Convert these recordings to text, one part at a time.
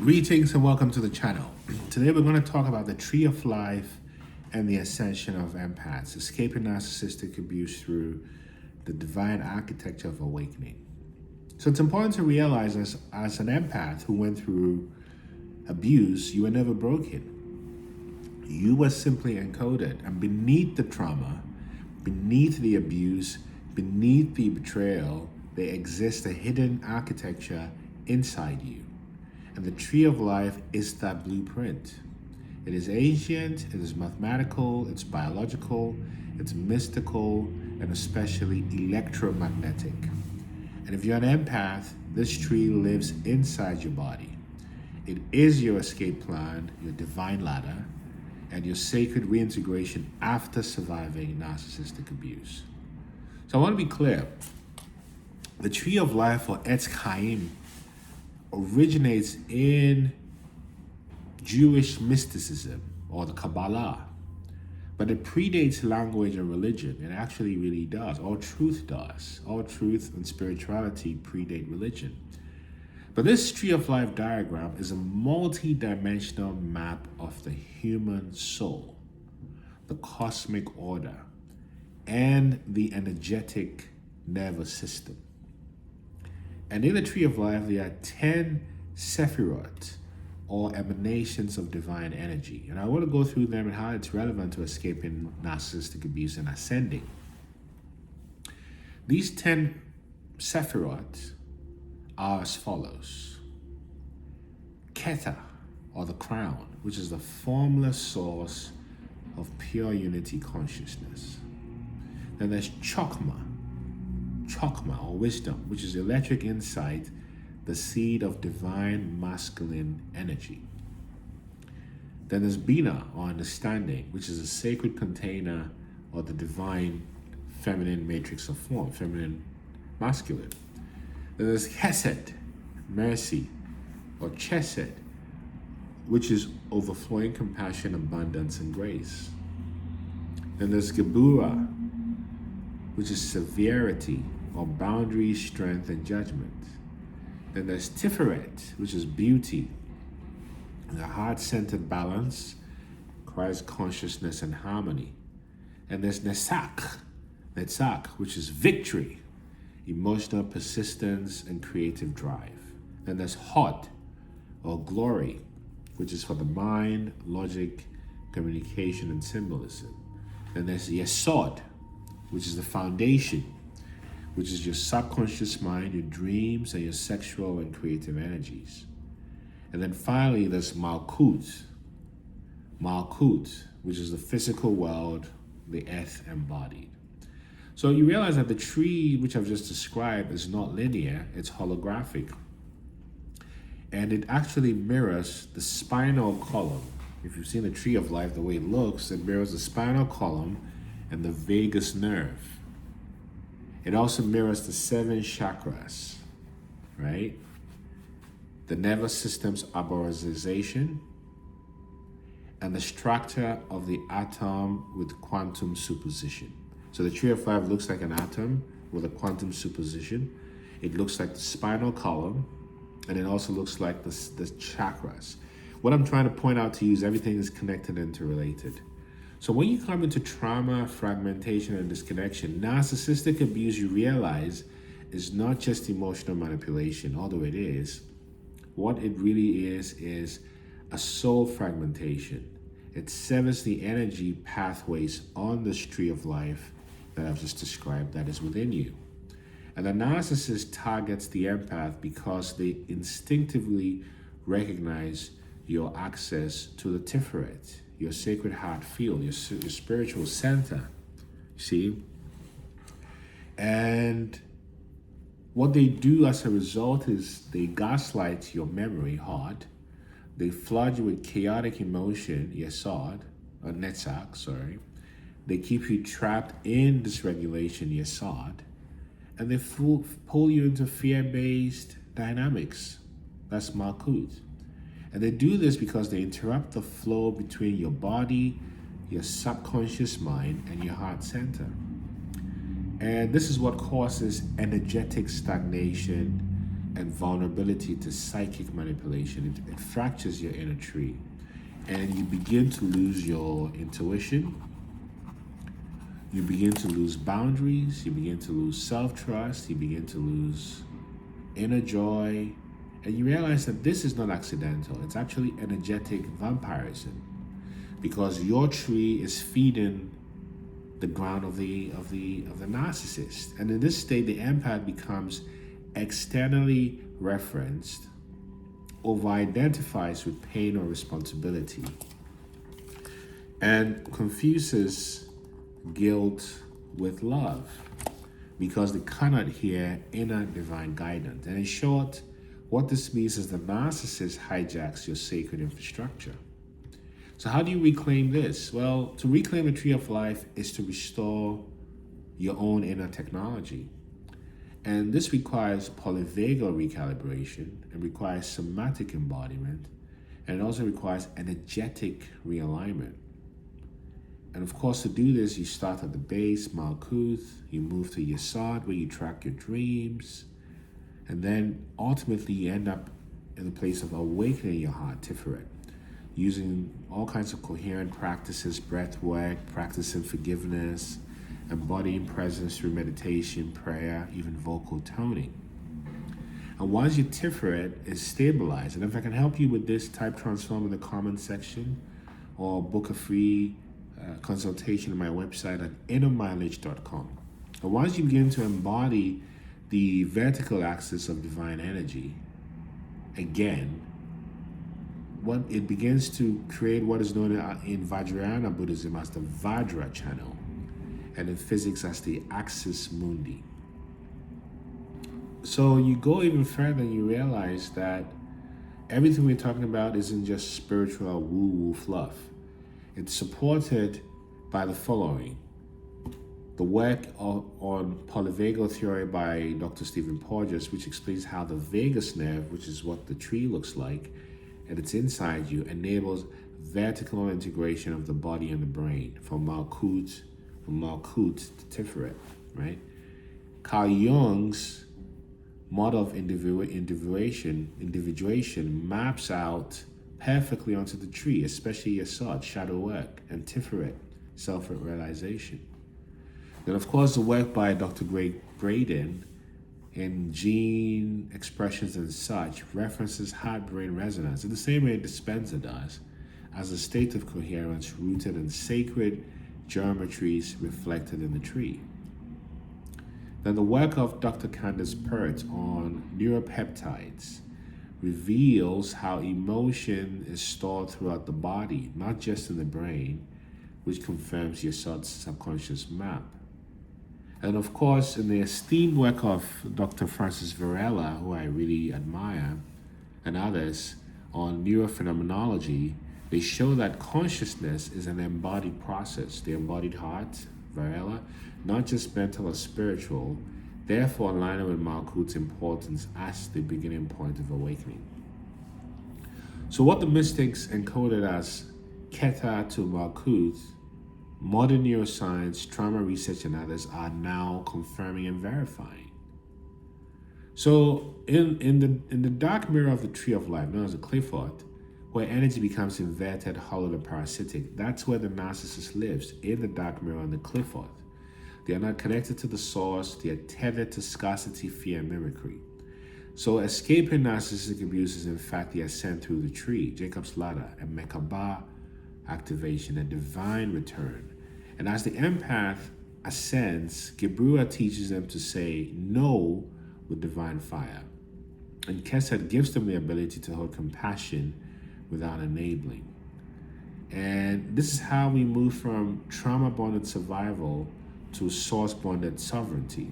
Greetings and welcome to the channel. Today we're going to talk about the tree of life and the ascension of empaths, escaping narcissistic abuse through the divine architecture of awakening. So it's important to realize as an empath who went through abuse, you were never broken. You were simply encoded, and beneath the trauma, beneath the abuse, beneath the betrayal, there exists a hidden architecture inside you. And the tree of life is that blueprint. It is ancient, it is mathematical, it's biological, it's mystical, and especially electromagnetic. And if you're an empath, this tree lives inside your body. It is your escape plan, your divine ladder, and your sacred reintegration after surviving narcissistic abuse. So I want to be clear. The tree of life, or Etz Chaim, originates in Jewish mysticism or the Kabbalah, but it predates language and religion. It actually really does. All truth does. All truth and spirituality predate religion. But this tree of life diagram is a multi-dimensional map of the human soul, the cosmic order, and the energetic nervous system. And in the tree of life, there are 10 sephirot, or emanations of divine energy. And I want to go through them and how it's relevant to escaping narcissistic abuse and ascending. These 10 sephirot are as follows. Keta, or the crown, which is the formless source of pure unity consciousness. Then there's Chokmah, or wisdom, which is electric insight, the seed of divine masculine energy. Then there's Bina, or understanding, which is a sacred container or the divine feminine matrix of form, feminine masculine. Then there's Chesed, mercy, or Chesed, which is overflowing compassion, abundance, and grace. Then there's Gebura, which is severity, or boundaries, strength, and judgment. Then there's Tiferet, which is beauty, the heart-centered balance, Christ consciousness, and harmony. And there's Netzach, which is victory, emotional persistence, and creative drive. Then there's Hod, or glory, which is for the mind, logic, communication, and symbolism. Then there's Yesod, which is the foundation, which is your subconscious mind, your dreams, and your sexual and creative energies. And then finally, there's Malkut, which is the physical world, the earth embodied. So you realize that the tree, which I've just described, is not linear, it's holographic. And it actually mirrors the spinal column. If you've seen the tree of life, the way it looks, it mirrors the spinal column and the vagus nerve. It also mirrors the 7 chakras, right? The nervous system's arborization and the structure of the atom with quantum superposition. So the tree of life looks like an atom with a quantum superposition. It looks like the spinal column, and it also looks like the chakras. What I'm trying to point out to you is everything is connected and interrelated. So when you come into trauma, fragmentation, and disconnection, narcissistic abuse, you realize, is not just emotional manipulation, although it is. What it really is a soul fragmentation. It severs the energy pathways on this tree of life that I've just described that is within you. And the narcissist targets the empath because they instinctively recognize your access to the Tiferet, your sacred heart field, your spiritual center, see? And what they do as a result is they gaslight your memory heart. They flood you with chaotic emotion, Yesod, or Netzach, sorry. They keep you trapped in dysregulation, Yesod. And they pull you into fear-based dynamics. That's Malkut. And they do this because they interrupt the flow between your body, your subconscious mind, and your heart center. And this is what causes energetic stagnation and vulnerability to psychic manipulation. It fractures your inner tree. And you begin to lose your intuition. You begin to lose boundaries. You begin to lose self-trust. You begin to lose inner joy. And you realize that this is not accidental. It's actually energetic vampirism, because your tree is feeding the ground of the narcissist. And in this state, the empath becomes externally referenced, over-identifies with pain or responsibility, and confuses guilt with love, because they cannot hear inner divine guidance. And in short, what this means is the narcissist hijacks your sacred infrastructure. So how do you reclaim this? Well, to reclaim the tree of life is to restore your own inner technology. And this requires polyvagal recalibration, it requires somatic embodiment, and it also requires energetic realignment. And of course, to do this, you start at the base, Malkuth, you move to Yesod, where you track your dreams, and then ultimately you end up in the place of awakening your heart, Tiferet, using all kinds of coherent practices, breath work, practicing forgiveness, embodying presence through meditation, prayer, even vocal toning. And once your Tiferet is stabilized, and if I can help you with this, type transform in the comment section or book a free consultation on my website at innermileage.com. And once you begin to embody the vertical axis of divine energy, again, what it begins to create what is known in Vajrayana Buddhism as the Vajra channel, and in physics as the axis mundi. So you go even further and you realize that everything we're talking about isn't just spiritual woo-woo fluff. It's supported by the following. The work on polyvagal theory by Dr. Stephen Porges, which explains how the vagus nerve, which is what the tree looks like, and it's inside you, enables vertical integration of the body and the brain from Malkuth to Tiferet, right? Carl Jung's model of individuation maps out perfectly onto the tree, especially Yesod, shadow work, and Tiferet, self-realization. Then, of course, the work by Dr. Greg Braden in gene expressions and such references heart-brain resonance in the same way Dispenza does, as a state of coherence rooted in sacred geometries reflected in the tree. Then the work of Dr. Candace Pert on neuropeptides reveals how emotion is stored throughout the body, not just in the brain, which confirms your subconscious map. And of course, in the esteemed work of Dr. Francis Varela, who I really admire, and others on neurophenomenology, they show that consciousness is an embodied process. The embodied heart, Varela, not just mental or spiritual, therefore aligning with Malkuth's importance as the beginning point of awakening. So what the mystics encoded as Keta to Malkuth, modern neuroscience, trauma research, and others are now confirming and verifying. So in the dark mirror of the tree of life, known as the Clifford, where energy becomes inverted, hollow, and parasitic, that's where the narcissist lives, in the dark mirror on the Clifford. They are not connected to the source. They are tethered to scarcity, fear, and mimicry. So escaping narcissistic abuse is in fact the ascent through the tree, Jacob's ladder, a Mekabah activation, a divine return. And as the empath ascends, Gebrua teaches them to say no with divine fire. And Kesed gives them the ability to hold compassion without enabling. And this is how we move from trauma-bonded survival to source-bonded sovereignty.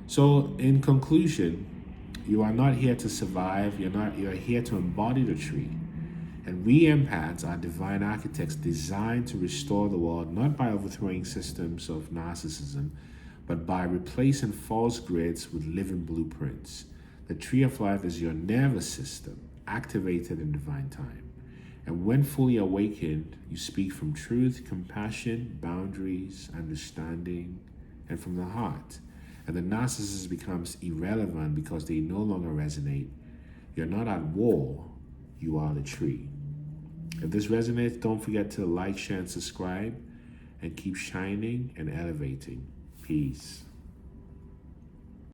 So in conclusion, you are not here to survive, you are here to embody the tree. And we empaths are divine architects designed to restore the world, not by overthrowing systems of narcissism, but by replacing false grids with living blueprints. The tree of life is your nervous system, activated in divine time. And when fully awakened, you speak from truth, compassion, boundaries, understanding, and from the heart. And the narcissist becomes irrelevant because they no longer resonate. You're not at war, you are the tree. If this resonates, don't forget to like, share, and subscribe, and keep shining and elevating. Peace.